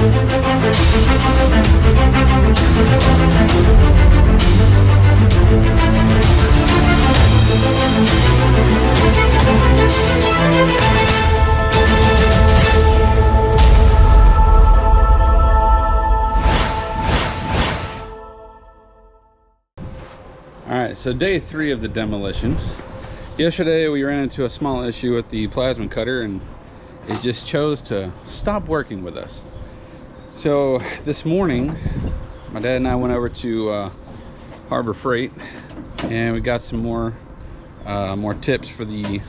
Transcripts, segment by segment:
Alright, so day 3 of the demolition. Yesterday we ran into a small issue with the plasma cutter and it just chose to stop working with us. So this morning, my dad and I went over to Harbor Freight and we got some more tips for the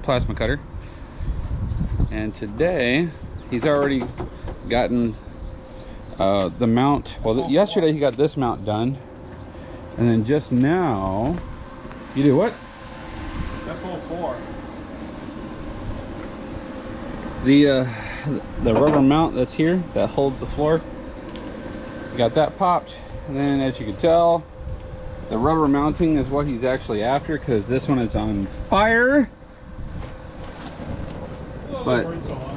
plasma cutter. And today, he's already gotten the mount. Well, yesterday he got this mount done. And then just now, you do what? That's all 4. The rubber mount that's here that holds the floor, got that popped. And then, as you can tell, the rubber mounting is what he's actually after, because this one is on fire. But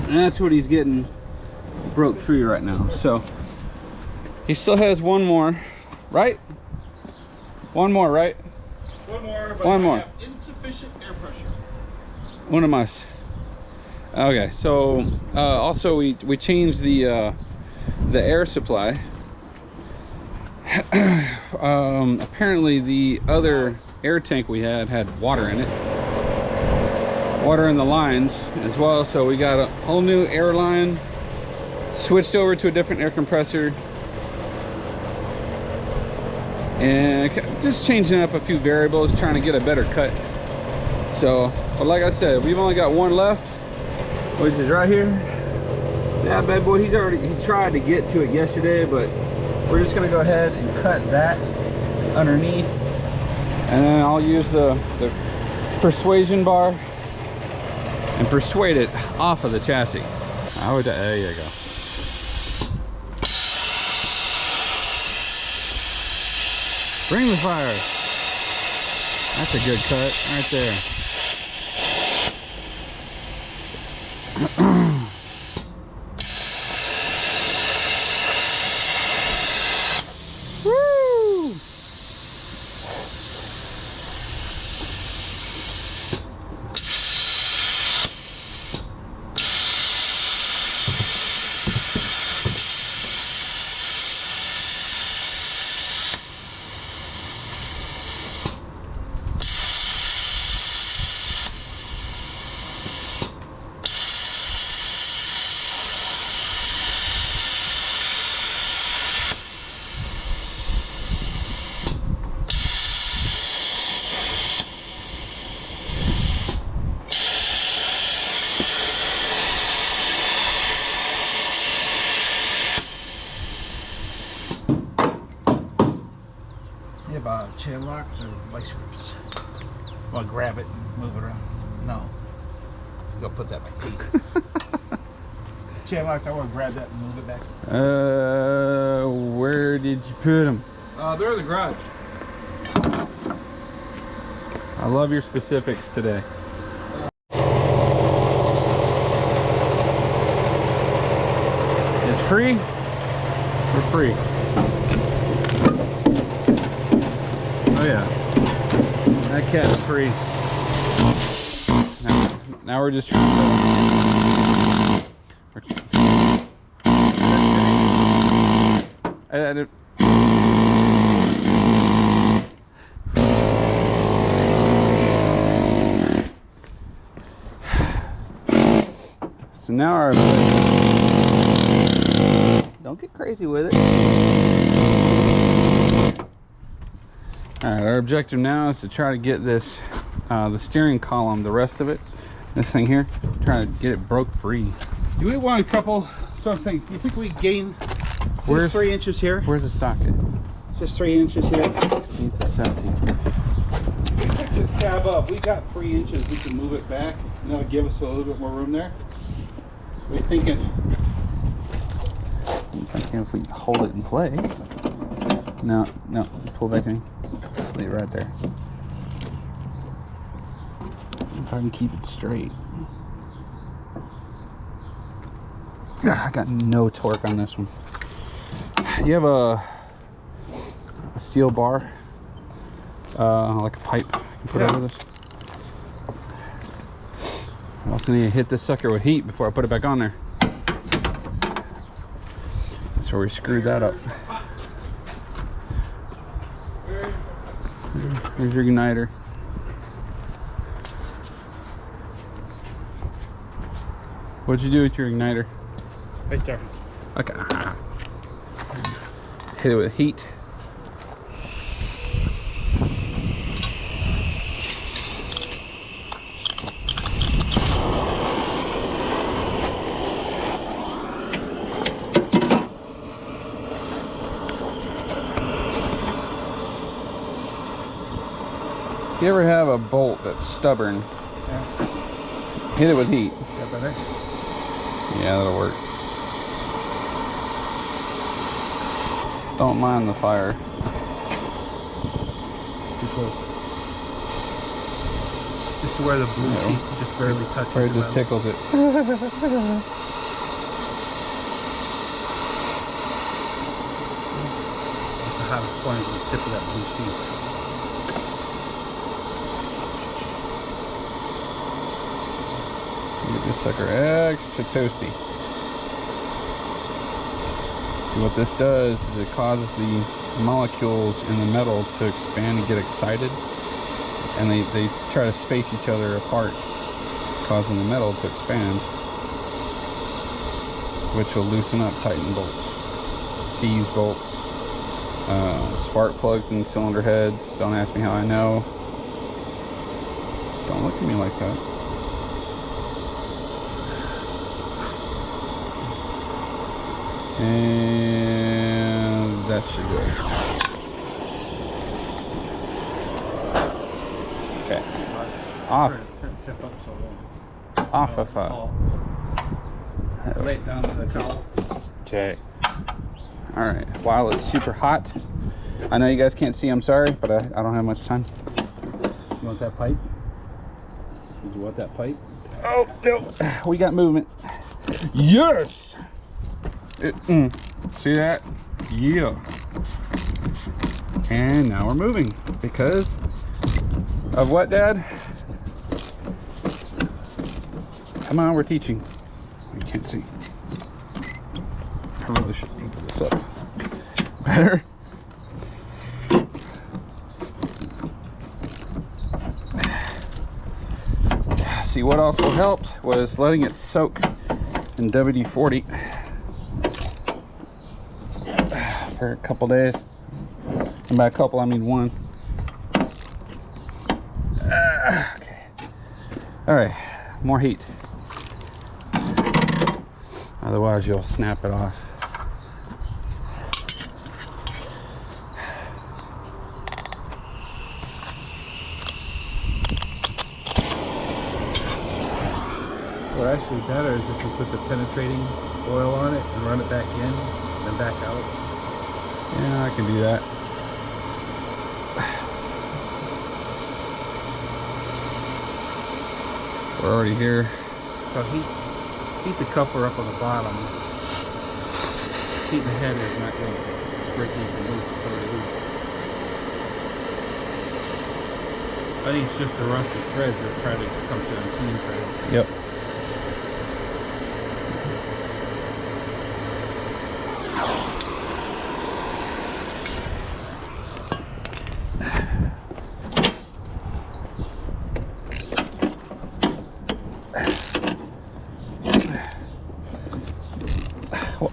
that's what he's getting broke free right now. So he still has one more, right? One more, right? One more, but one more. I have insufficient air pressure. One of us. Okay, so also we changed the air supply. Apparently the other air tank we had water in it. Water in the lines as well, so we got a whole new air line, switched over to a different air compressor, and just changing up a few variables, trying to get a better cut. So, but like I said, we've only got one left, which is right here. Yeah, bad boy, he tried to get to it yesterday, but we're just gonna go ahead and cut that underneath, and then I'll use the persuasion bar and persuade it off of the chassis. There you go. Bring the fire. That's a good cut right there. Woo! Chain locks or vice grips? Well, grab it and move it around. No. I'm gonna put that in my teeth. Chain locks, I want to grab that and move it back. Where did you put them? They're in the garage. I love your specifics today. It's free? We're free. Oh yeah, that cat's free. Now we're just trying to... So now our... Don't get crazy with it. Alright, our objective now is to try to get this, the steering column, the rest of it, this thing here, try to get it broke free. Do we want a couple, something, you think we gain 3 inches here? Where's the socket? Just 3 inches here. Needs a septic. Pick this cab up. We got 3 inches. We can move it back, and that'll give us a little bit more room there. What are you thinking? I'm thinking if we can hold it in place. No, pull back to me. Just leave it right there. If I can keep it straight. I got no torque on this one. You have a steel bar, like a pipe you can put over this. I also need to hit this sucker with heat before I put it back on there. That's where we screwed that up. There's your igniter. What'd you do with your igniter? Right there. Okay. Hit it with heat. If you ever have a bolt that's stubborn, Yeah. hit it with heat. That better? Yeah, that'll work. Don't mind the fire. Too close. Just where the blue sheet just barely touches Or it the just metal. tickles it. That's the hottest point is the tip of that blue sheet. Get this sucker extra toasty. See what this does is it causes the molecules in the metal to expand and get excited, and they try to space each other apart, causing the metal to expand, which will loosen up, tighten bolts, seize bolts, spark plugs and cylinder heads. Don't ask me how I know. Don't look at me like that. And that should go. Okay. Off. Tip up so low. Off of Lay it down to the towel. Okay. All right. While it's super hot, I know you guys can't see. I'm sorry, but I don't have much time. You want that pipe? Did you want that pipe? Oh no! We got movement. Yes. See that? Yeah. And now we're moving because of what, Dad? Come on, we're teaching. You can't see. I really should put this up better. See, what also helped was letting it soak in WD-40 for a couple days. And by a couple, I mean one. Okay. All right, more heat. Otherwise, you'll snap it off. What actually better is if we put the penetrating oil on it and run it back in and then back out. Yeah, I can do that. We're already here. So heat the coupler up on the bottom. Heating the header is not going to break anything loose. It's already loose. I think it's just the rusted threads that try to come to the clean threads. Yep.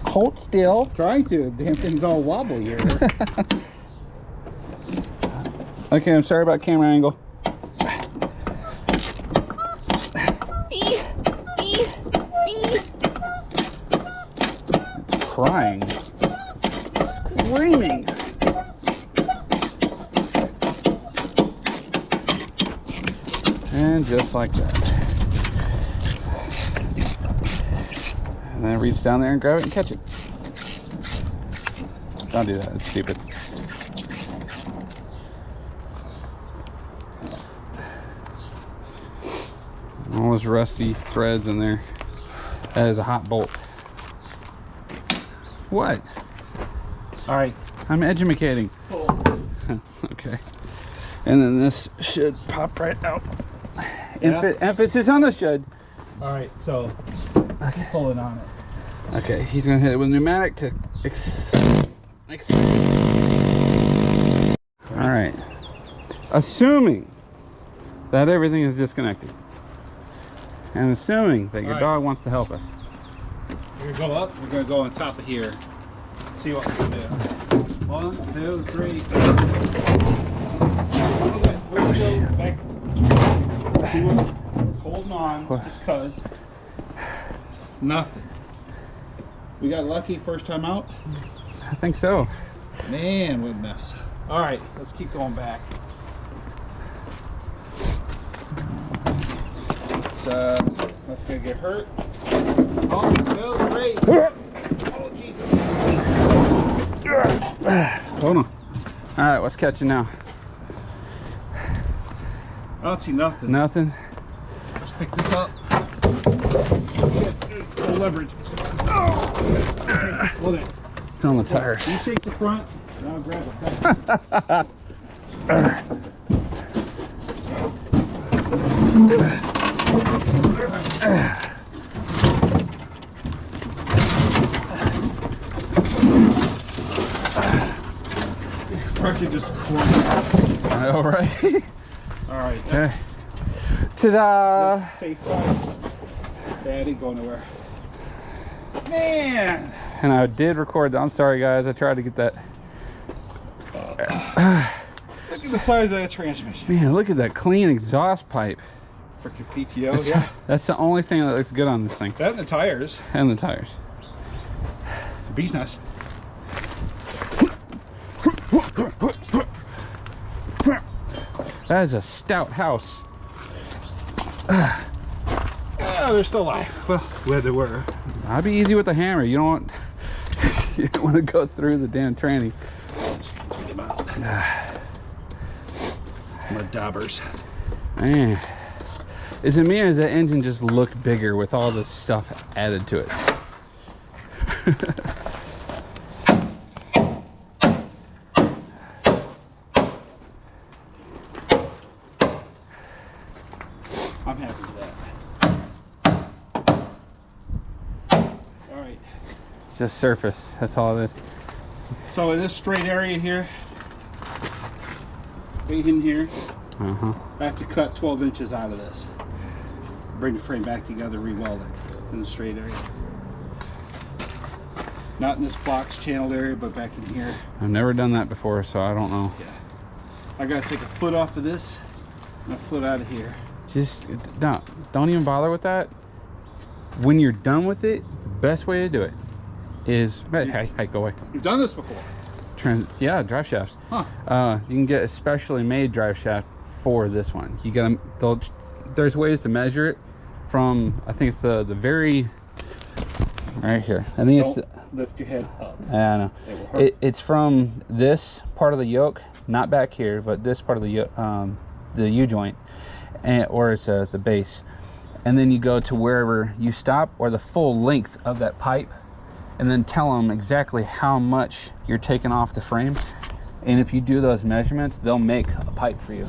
Hold still. Trying to. Damn thing's all wobbly here. Okay, I'm sorry about camera angle. Crying. Screaming. And just like that. And then reach down there and grab it and catch it. Don't do that, it's stupid. All those rusty threads in there. That is a hot bolt. What? All right. I'm edumacating. Pull. Okay. And then this should pop right out. Yeah. Emphasis on the should. All right. So Okay. pulling on it. Okay, he's gonna hit it with pneumatic to All right. Assuming that everything is disconnected, and assuming that your All right. dog wants to help us. We're gonna go up. We're gonna go on top of here. See what we can do. 1, 2, 3. We're gonna go back. See what? Holding on, What? just cause. Nothing. We got lucky first time out. I think so. Man, what a mess. All right, let's keep going back. So, not gonna get hurt. 1, 2, 3. Oh, Jesus. Hold on. All right, what's catching now? I don't see nothing. Nothing. Let's pick this up. Full leverage. Oh. Hold it. It's on the tires. You shake the front, and I'll grab the back. Fucking just clunk. All right. All right. Okay. Ta-da! That's safe ride. Yeah, I didn't go nowhere. Man! And I did record that. I'm sorry, guys. I tried to get that. Look at the size of that transmission. Man, look at that clean exhaust pipe. Freaking PTO, yeah. That's the only thing that looks good on this thing. That and the tires. And the tires. Bee's nest. That is a stout house. Oh, they're still alive. Well, where they were. I'd be easy with the hammer. You don't want you don't want to go through the damn tranny. Clean them out. My daubers. Man. Is it me or does that engine just look bigger with all this stuff added to it? I'm happy with that. All right. Just surface. That's all it is. So in this straight area here, right in here, Uh-huh. I have to cut 12 inches out of this. Bring the frame back together, re-weld it in the straight area. Not in this box channeled area, but back in here. I've never done that before, so I don't know. Yeah. I gotta take a foot off of this and a foot out of here. Just don't even bother with that. When you're done with it, the best way to do it is hey, go away. You've done this before. Yeah, drive shafts. Huh. You can get a specially made drive shaft for this one. You gotta there's ways to measure it from, I think it's the very right here. I think it's Don't lift your head up. I know. It will hurt. It's from this part of the yoke, not back here, but this part of the U-joint, or it's the base. And then you go to wherever you stop, or the full length of that pipe, and then tell them exactly how much you're taking off the frame. And if you do those measurements, they'll make a pipe for you.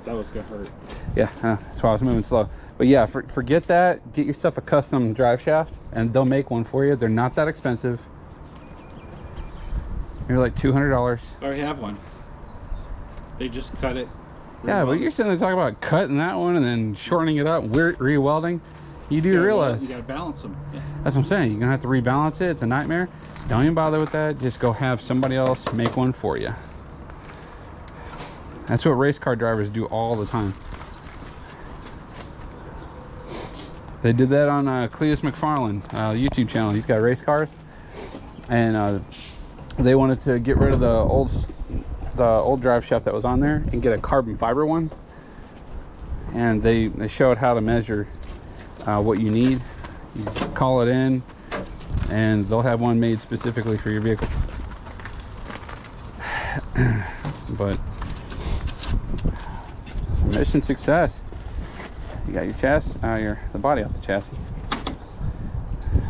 That was gonna hurt. Yeah, that's why I was moving slow. But yeah, forget that. Get yourself a custom drive shaft, and they'll make one for you. They're not that expensive. Maybe like $200. I already have one. They just cut it. Yeah, but you're sitting there talking about cutting that one and then shortening it up, re-welding. You do realize. You gotta balance them. Yeah. That's what I'm saying. You're gonna have to rebalance it. It's a nightmare. Don't even bother with that. Just go have somebody else make one for you. That's what race car drivers do all the time. They did that on Cleus McFarland YouTube channel. He's got race cars, and they wanted to get rid of the old drive shaft that was on there and get a carbon fiber one. And they showed how to measure what you need. You call it in, and they'll have one made specifically for your vehicle. But mission success. You got your chassis, the body off the chassis.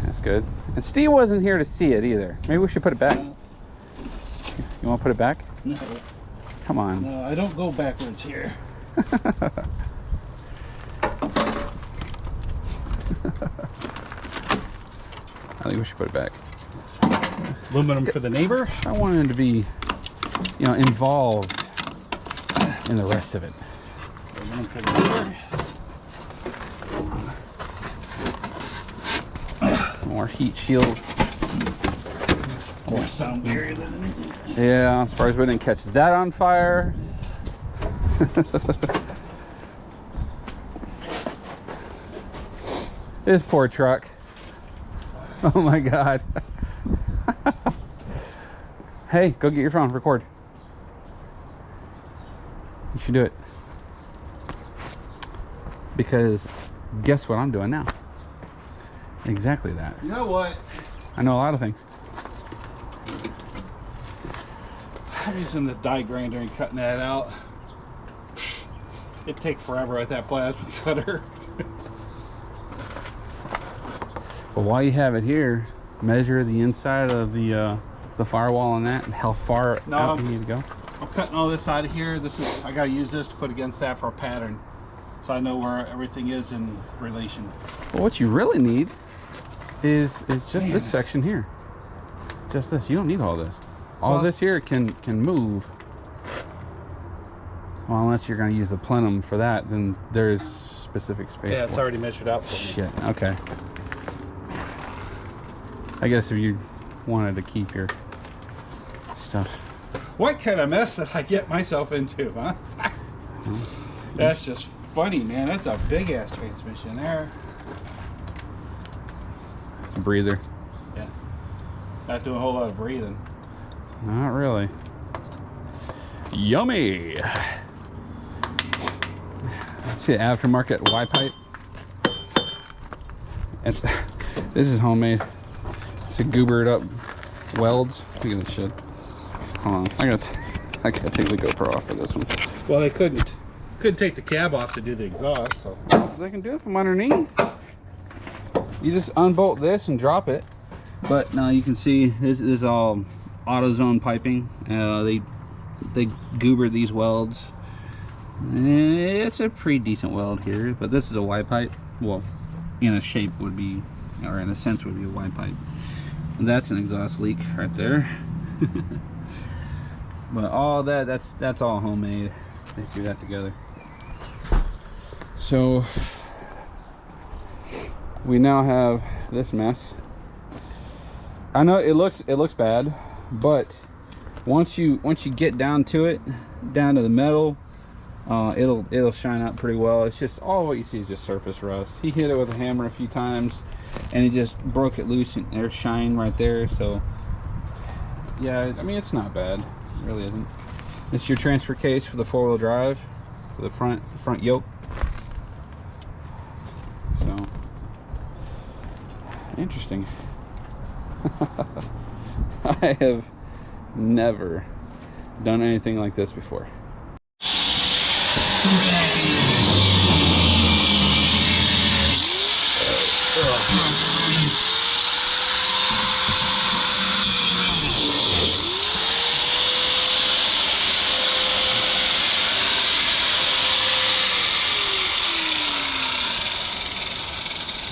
That's good. And Steve wasn't here to see it either. Maybe we should put it back. No. You want to put it back? No. Come on. No, I don't go backwards here. I think we should put it back. Aluminum for the neighbor. I want him to be, you know, involved in the rest of it. Aluminum for the neighbor. More heat shield. More sound barrier than anything. Yeah, I'm surprised we didn't catch that on fire. This poor truck. Oh my God. Hey, go get your phone, record. You should do it. Because guess what I'm doing now? Exactly that. You know what? I know a lot of things. I'm using the die grinder and cutting that out. It'd take forever with that plasma cutter. But while you have it here, measure the inside of the firewall on that and how far out you need to go. I'm cutting all this out of here. I gotta use this to put against that for a pattern, so I know where everything is in relation. Well, what you really need is just this section here. Just this. You don't need all this. All this here can move. Well, unless you're going to use the plenum for that, then there's specific space. Yeah, it's already measured out for me. Shit. Okay. I guess if you wanted to keep your stuff. What kind of mess did I get myself into, huh? That's just funny, man. That's a big ass transmission there. It's a breather. Yeah. Not doing a whole lot of breathing. Not really. Yummy. Let's see, aftermarket Y pipe. This is homemade. It's a goobered up welds. Look at this shit. Hold on, I gotta take the GoPro off for this one. Well, they couldn't take the cab off to do the exhaust, so. They can do it from underneath. You just unbolt this and drop it. But now you can see this is all AutoZone piping. They goober these welds. It's a pretty decent weld here, but this is a Y pipe. Well, in a shape would be, or in a sense would be a Y pipe. And that's an exhaust leak right there. But all that's all homemade. They threw that together. So we now have this mess. I know it looks bad, but once you get down to it, down to the metal, it'll shine out pretty well. It's just all what you see is just surface rust. He hit it with a hammer a few times and it just broke it loose, and there's shine right there. So yeah, I mean, it's not bad. It really isn't. This is your transfer case for the four-wheel drive for the front yoke. So interesting. I have never done anything like this before.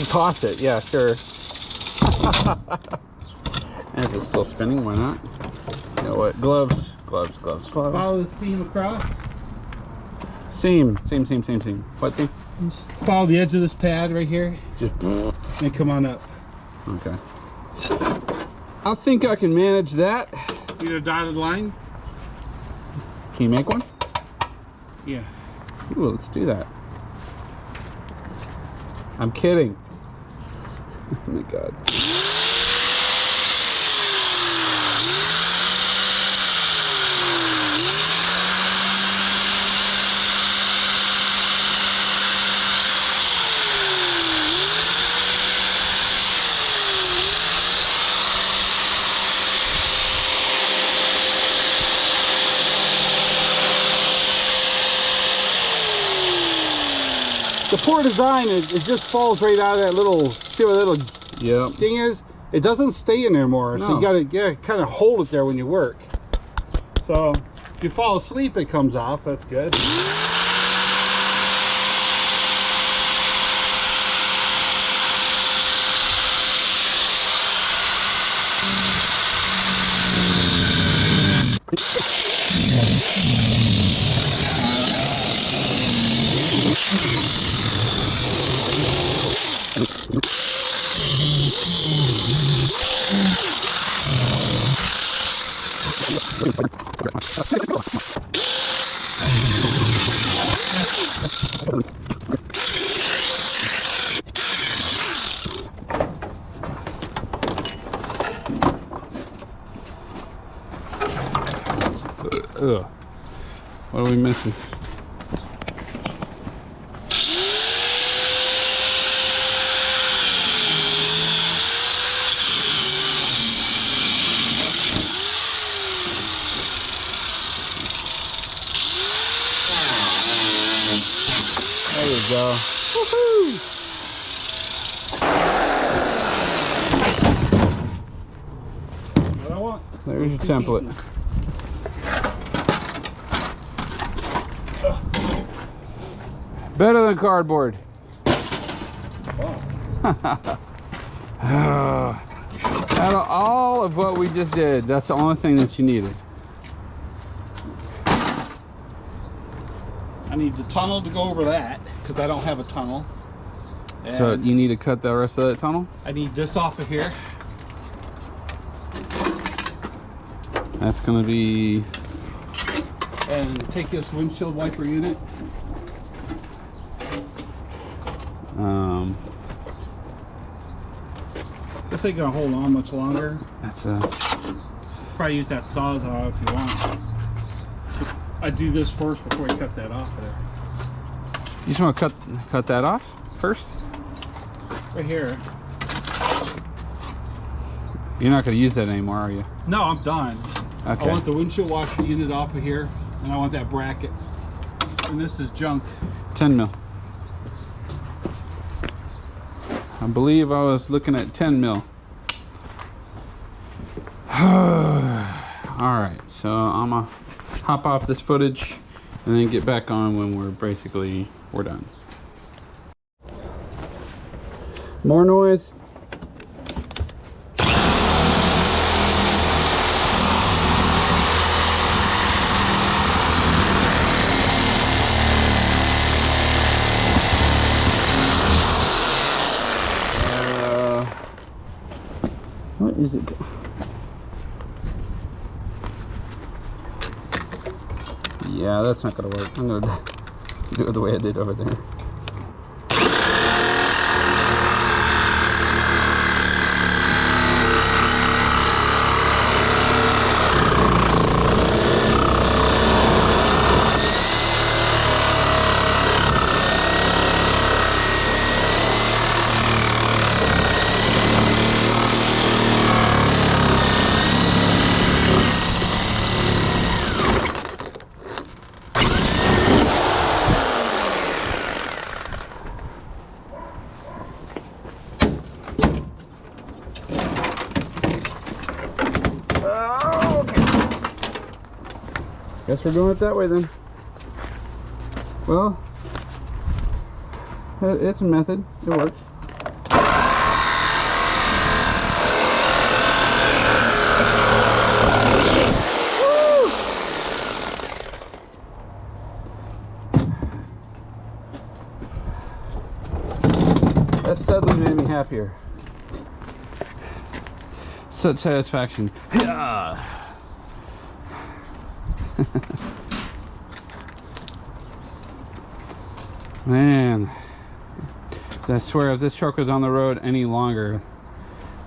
Toss it, yeah, sure. And is it still spinning? Why not? You know what? Gloves. Follow the seam across. Seam. What seam? Just follow the edge of this pad right here. Just And come on up. okay. I think I can manage that. Need a dotted line? Can you make one? Yeah. Ooh, let's do that. I'm kidding. Oh my god. The poor design, it just falls right out of that little, see what that little Yep. thing is? It doesn't stay in there more, so you gotta kind of hold it there when you work. So if you fall asleep, it comes off. That's good. Ugh. What are we missing? There you go. Woohoo! What I want. There's your template. Pieces. Better than cardboard. Wow. Out of all of what we just did, that's the only thing that you needed. I need the tunnel to go over that because I don't have a tunnel. So And you need to cut the rest of that tunnel? I need this off of here. That's gonna be, And take this windshield wiper unit. This ain't gonna hold on much longer. that's a, Probably use that Sawzall if you want. I do this first before you cut that off of there. you just wanna cut that off first? Right here. You're not gonna use that anymore, are you? No, I'm done. Okay. I want the windshield washer unit off of here, and I want that bracket. And this is junk. 10 mil. I believe I was looking at 10 mil. Alright, so I'm gonna hop off this footage and then get back on when we're done. More noise. What is it? Yeah, that's not gonna work. I'm gonna do it the way I did over there. Guess we're doing it that way then. Well, it's a method. It works. That suddenly made me happier. Such satisfaction. Man, I swear if this truck was on the road any longer,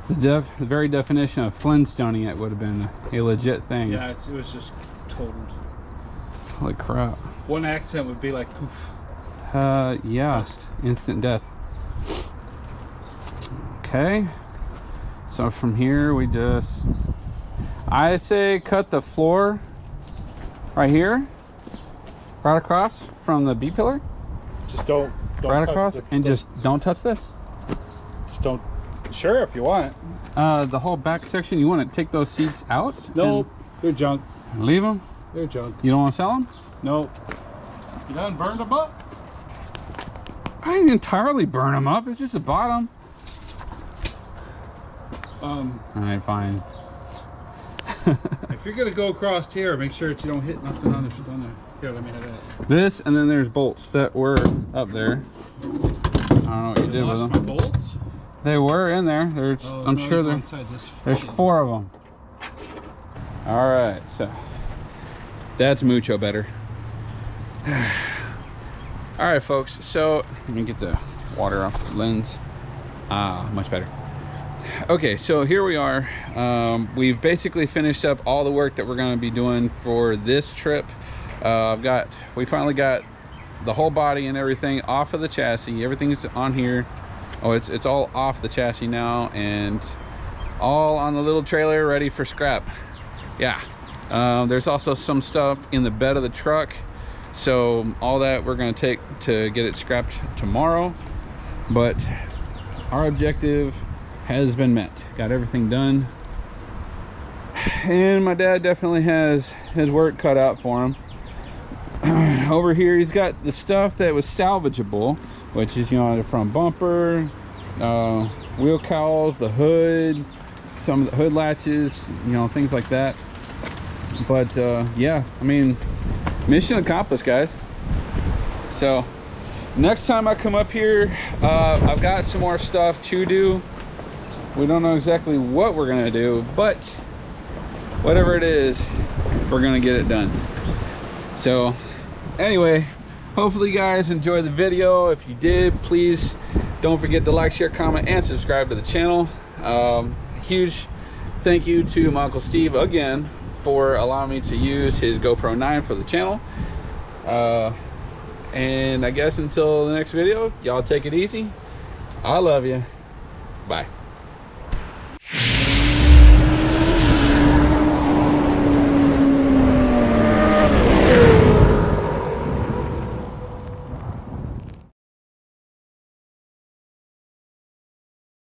the very definition of Flintstoning it would have been a legit thing. Yeah, it was just totaled. Holy crap. One accident would be like poof. Yeah, Dust. instant death. Okay, so from here we just, I say cut the floor right here, right across from the B pillar. Just don't Don't right touch across, and just don't touch this. Just don't. Sure, if you want it. The whole back section, you want to take those seats out? Nope, they're junk. Leave them? They're junk. You don't want to sell them? Nope. You done burned them up? I didn't entirely burn them up. It's just the bottom. All right, fine. If you're gonna go across here, make sure that you don't hit nothing on the. Here, let me have that. This, and then there's bolts that were up there. I don't know what you did with Lost them. my bolts? They were in there. There's, Oh, I'm no, sure go there. inside this. There's 4 of them. All right, so that's mucho better. All right, folks. So let me get the water off the lens. Much better. Okay, so here we are. We've basically finished up all the work that we're going to be doing for this trip. We finally got the whole body and everything off of the chassis. Everything's on here. Oh, it's all off the chassis now and all on the little trailer ready for scrap. Yeah. There's also some stuff in the bed of the truck. So all that we're going to take to get it scrapped tomorrow. But our objective has been met. Got everything done. And my dad definitely has his work cut out for him. Over here he's got the stuff that was salvageable, which is, you know, the front bumper, wheel cowls, the hood, some of the hood latches, you know, things like that. But yeah, I mean, mission accomplished, guys. So next time I come up here, I've got some more stuff to do. We don't know exactly what we're gonna do, but whatever it is, we're gonna get it done. So anyway, hopefully you guys enjoyed the video. If you did, please don't forget to like, share, comment, and subscribe to the channel. Huge thank you to my Uncle Steve again for allowing me to use his GoPro 9 for the channel. And I guess until the next video, y'all take it easy. I love you. Bye.